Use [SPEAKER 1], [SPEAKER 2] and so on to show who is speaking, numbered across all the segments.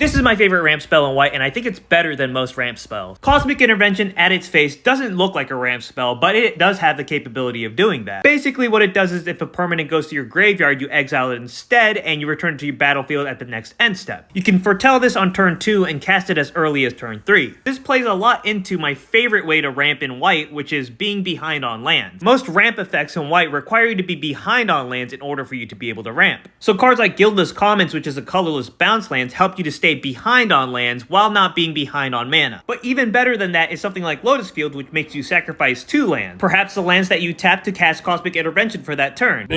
[SPEAKER 1] This is my favorite ramp spell in white, and I think it's better than most ramp spells. Cosmic Intervention at its face doesn't look like a ramp spell, but it does have the capability of doing that. Basically what it does is if a permanent goes to your graveyard, you exile it instead, and you return it to your battlefield at the next end step. You can foretell this on turn 2 and cast it as early as turn 3. This plays a lot into my favorite way to ramp in white, which is being behind on lands. Most ramp effects in white require you to be behind on lands in order for you to be able to ramp. So cards like Guildless Commons, which is a colorless bounce lands, help you to stay behind on lands while not being behind on mana. But even better than that is something like Lotus Field, which makes you sacrifice 2 lands. Perhaps the lands that you tap to cast Cosmic Intervention for that turn.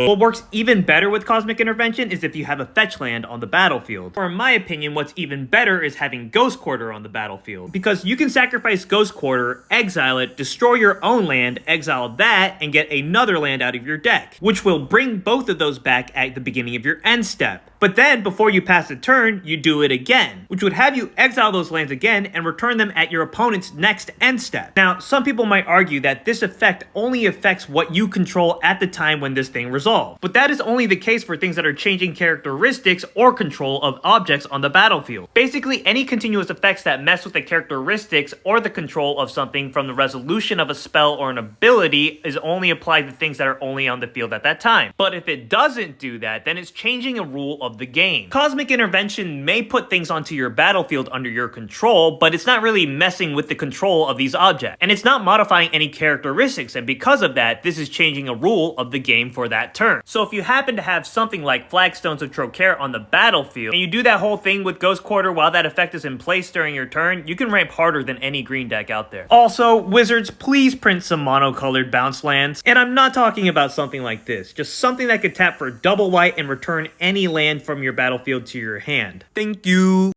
[SPEAKER 1] What works even better with Cosmic Intervention is if you have a fetch land on the battlefield. Or in my opinion, what's even better is having Ghost Quarter on the battlefield. Because you can sacrifice Ghost Quarter, exile it, destroy your own land, exile that, and get another land out of your deck, which will bring both of those back at the beginning of your end step. But then, before you pass the turn, you do it again, which would have you exile those lands again and return them at your opponent's next end step. Now, some people might argue that this effect only affects what you control at the time when this thing resolves. But that is only the case for things that are changing characteristics or control of objects on the battlefield. Basically, any continuous effects that mess with the characteristics or the control of something from the resolution of a spell or an ability is only applied to things that are only on the field at that time. But if it doesn't do that, then it's changing a rule of the game. Cosmic Intervention may put things onto your battlefield under your control, but it's not really messing with the control of these objects. And it's not modifying any characteristics, and because of that, this is changing a rule of the game for that turn. So if you happen to have something like Flagstones of Trokair on the battlefield, and you do that whole thing with Ghost Quarter while that effect is in place during your turn, you can ramp harder than any green deck out there. Also, Wizards, please print some monocolored bounce lands. And I'm not talking about something like this, just something that could tap for double white and return any land from your battlefield to your hand. Thank you.